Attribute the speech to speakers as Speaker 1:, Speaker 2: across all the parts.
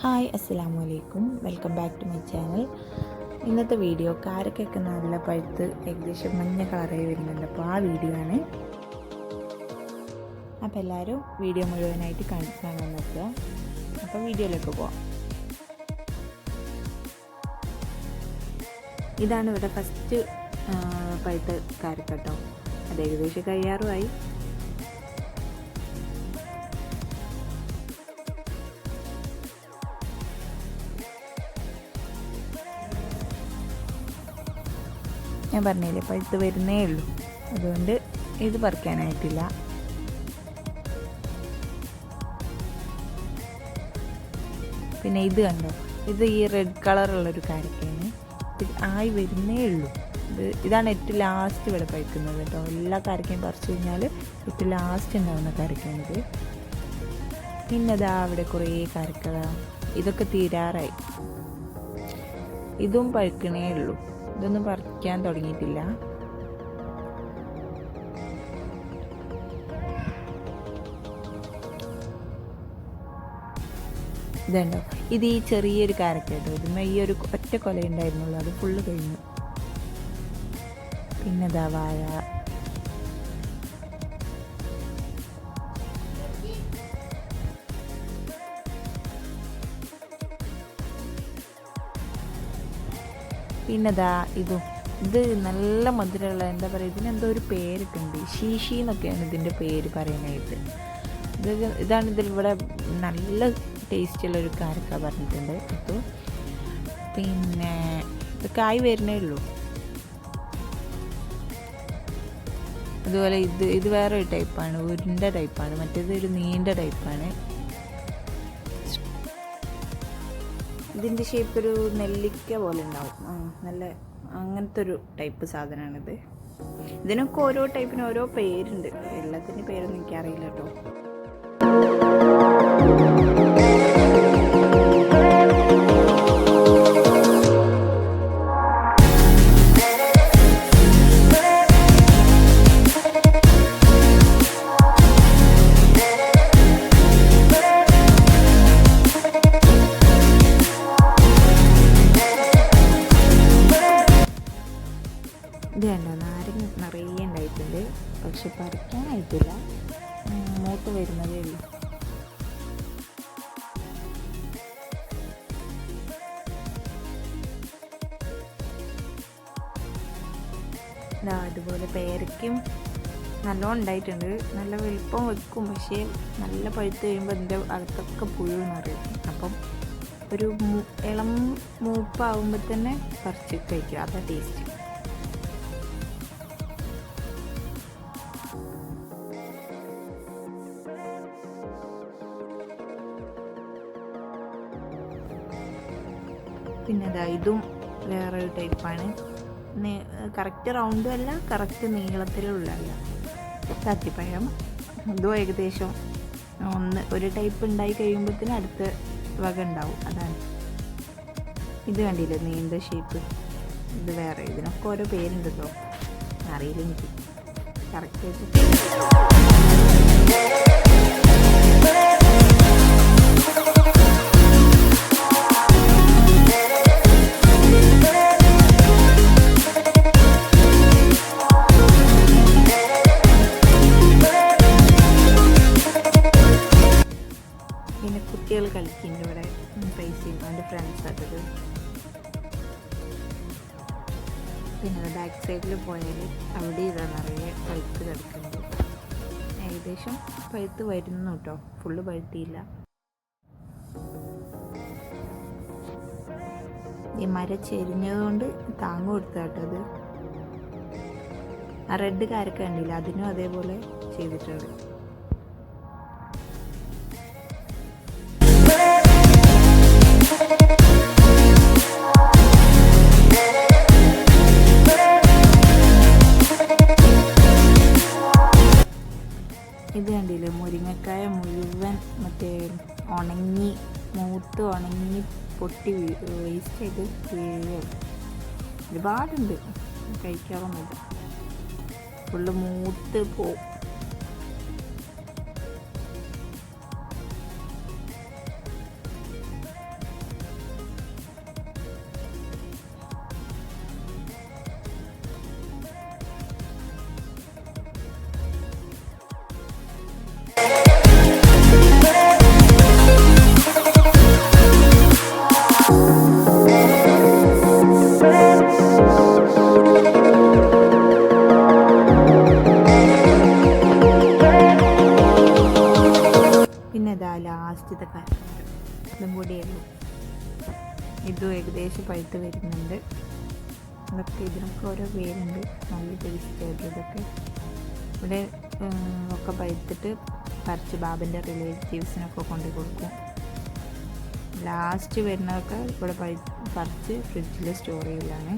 Speaker 1: Hi അസ്സലാമു അലൈക്കും, welcome back to my channel. ഇന്നത്തെ വീഡിയോ കാരക്കൊക്കെ നല്ല പഴുത്ത് ഏകദേശം മഞ്ഞ കളറായി വരുന്നുണ്ട്. അപ്പോൾ ആ വീഡിയോ ആണ്. അപ്പോൾ എല്ലാവരും വീഡിയോ മുഴുവനായിട്ട് കാണാൻ നോക്കുക. അപ്പോൾ വീഡിയോയിലേക്ക് പോവാം. ഇതാണ് ഇവിടെ ഫസ്റ്റ് പഴുത്ത കാരക്കട്ടോ. അത് ഏകദേശം കഴിയാറുമായി. ഞാൻ പറഞ്ഞില്ലേ, പഴുത്ത് വരുന്നേ ഉള്ളൂ, അതുകൊണ്ട് ഇത് പറിക്കാനായിട്ടില്ല. പിന്നെ ഇത് കണ്ടോ, ഇത് ഈ റെഡ് കളറുള്ളൊരു കാരക്കയാണ്. ഇത് ആയി വരുന്നേ ഉള്ളൂ. ഇതാണ് ഏറ്റവും ലാസ്റ്റ് ഇവിടെ പഴുക്കുന്നത് കേട്ടോ. എല്ലാ കാരക്കയും പറിച്ചു കഴിഞ്ഞാൽ ഏറ്റവും ലാസ്റ്റ് ഉണ്ടാകുന്ന കാരക്കയാണിത്. പിന്നെ ഇതാ അവിടെ കുറേ കാരക്ക, ഇതൊക്കെ തീരാറായി. ഇതും പഴുക്കണേ ഉള്ളൂ, ഇതൊന്നും പറിക്കാൻ തുടങ്ങിയിട്ടില്ല. ഇതുണ്ടോ, ഇത് ഈ ചെറിയൊരു കാരക്ക കേട്ടോ. ഇതുമ്മ ഈ ഒരു ഒറ്റ കൊല ഉണ്ടായിരുന്നുള്ളൂ, അത് ഫുള്ള് കഴിഞ്ഞു. പിന്നെ ഇതാ വാഴ, പിന്നെ ഇതാ ഇത് നല്ല മധുരമുള്ള, എന്താ പറയുക, ഇതിനെന്തോ ഒരു പേരിട്ടുണ്ട്, ശീശി എന്നൊക്കെയാണ് ഇതിൻ്റെ പേര് പറയാനായിട്ട്. ഇതാണ് ഇതിലിവിടെ നല്ല ടേസ്റ്റുള്ളൊരു കാരക്ക പറഞ്ഞിട്ടുണ്ട്. അപ്പോൾ പിന്നെ ഇത് കായ് വരുന്നേ ഉള്ളൂ. അതുപോലെ ഇത് വേറൊരു ടൈപ്പാണ്, ഉരുണ്ട ടൈപ്പാണ്. മറ്റേത് ഒരു നീണ്ട ടൈപ്പാണ്. ഇതിൻ്റെ ഷേപ്പ് ഒരു നെല്ലിക്ക പോലെ ഉണ്ടാവും. നല്ല അങ്ങനത്തെ ഒരു ടൈപ്പ് സാധനമാണിത്. ഇതിനൊക്കെ ഓരോ ടൈപ്പിന് ഓരോ പേരുണ്ട്. എല്ലാത്തിൻ്റെ പേരൊന്നും എനിക്കറിയില്ല കേട്ടോ. ഇത് കണ്ടോ, നാരങ്ങ നിറയെ ഉണ്ടായിട്ടുണ്ട്, പക്ഷെ പറിക്കാനായിട്ടില്ല, മൂത്ത് വരുന്നതേ ഉള്ളൂ. അതുപോലെ പേരയ്ക്കും നല്ലോണം ഉണ്ടായിട്ടുണ്ട്. നല്ല വലിപ്പം വെക്കും, പക്ഷേ നല്ല പഴുത്ത് കഴിയുമ്പോൾ അതിൻ്റെ അകത്തൊക്കെ പുഴുവെന്ന് പറയും. അപ്പം ഒരു ഇളം മൂപ്പാകുമ്പോൾ തന്നെ പറിച്ച് കഴിക്കുക, അതാ ടേസ്റ്റ്. പിന്നെ ഇതും വേറൊരു ടൈപ്പാണ്. കറക്റ്റ് റൗണ്ടും അല്ല, കറക്റ്റ് നീളത്തിലുള്ളതല്ല. കത്തിപ്പഴം ഇതും ഏകദേശം ഒരു ടൈപ്പ് ഉണ്ടായി കഴിയുമ്പോഴത്തേന് അടുത്ത വക ഉണ്ടാവും. അതാണ് ഇത് കണ്ടില്ലേ, നീണ്ട ഷേപ്പ്. ഇത് വേറെ, ഇതിനൊക്കെ ഓരോ പേരുണ്ട് കേട്ടോ, അറിയില്ല എനിക്ക് കറക്റ്റായിട്ട്. പിന്നെ കുട്ടികൾ കളിക്കുന്നുണ്ട് ഇവിടെ, പൈസയും അവൻ്റെ ഫ്രണ്ട്സായിട്ടത്. പിന്നെ ബാക്ക് സൈഡിൽ പോയാൽ അവിടെ ഇതാ നിറയെ പഴുത്ത് കിടക്കുന്നുണ്ട്. ഏകദേശം പഴുത്ത് വരുന്നു കേട്ടോ, ഫുള്ള് പഴുത്തിയില്ല. ഈ മരം ചെരിഞ്ഞതുകൊണ്ട് താങ്ങ് കൊടുത്ത കേട്ടോ അത്. ആ റെഡ് കാരക്ക കണ്ടില്ല, അതിനും അതേപോലെ ചെയ്തിട്ടുണ്ട്. ഇത് കണ്ടില്ലേ, മുരിങ്ങക്കായ മുഴുവൻ മറ്റേ മൂത്ത് ഉണങ്ങി പൊട്ടി വേസ്റ്റ് ചെയ്ത് വീഴുക. ഒരുപാടുണ്ട്, കഴിക്കാറൊന്നുമില്ല, ഫുള്ള് മൂത്ത് പോവും. ഇതും കൂടിയേ ഉള്ളൂ. ഇതും ഏകദേശം പഴുത്ത് വരുന്നുണ്ട്. ഇതിനൊക്കെ ഓരോ പേരുണ്ട്. നല്ല ടേസ്റ്റ് ആയിട്ട് ഇതൊക്കെ ഇവിടെ ഒക്കെ പഴുത്തിട്ട് പറിച്ച് ബാബൻ്റെ റിലേറ്റീവ്സിനൊക്കെ കൊണ്ടു കൊടുക്കും. ലാസ്റ്റ് വരുന്നതൊക്കെ ഇവിടെ പറിച്ച് ഫ്രിഡ്ജിൽ സ്റ്റോർ ചെയ്യലാണ്.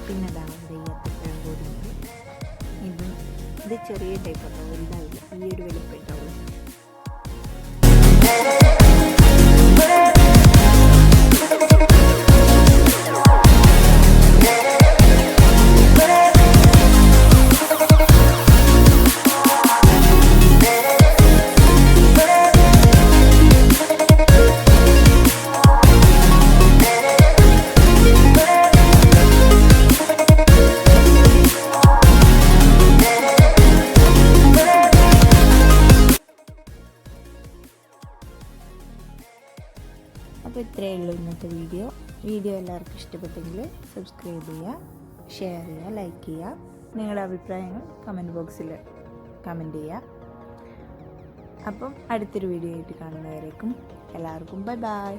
Speaker 1: പിന്നെ അവിടെ ഈ അത്തപ്പഴം കൂടിയുണ്ട്. ഇത് ചെറിയ ടൈപ്പ് ആട്ടോ, വലുതാവില്ല. ഈ ഒരു വലിപ്പം ഉണ്ടാവുള്ളൂ. അപ്പോൾ ഇത്രയേ ഉള്ളൂ ഇന്നത്തെ വീഡിയോ എല്ലാവർക്കും ഇഷ്ടപ്പെട്ടെങ്കിൽ സബ്സ്ക്രൈബ് ചെയ്യുക, ഷെയർ ചെയ്യുക, ലൈക്ക് ചെയ്യുക. നിങ്ങളുടെ അഭിപ്രായങ്ങൾ കമൻറ്റ് ബോക്സിൽ കമൻറ്റ് ചെയ്യുക. അപ്പം അടുത്തൊരു വീഡിയോ ആയിട്ട് കാണുന്നവരേക്കും എല്ലാവർക്കും ബൈ ബൈ.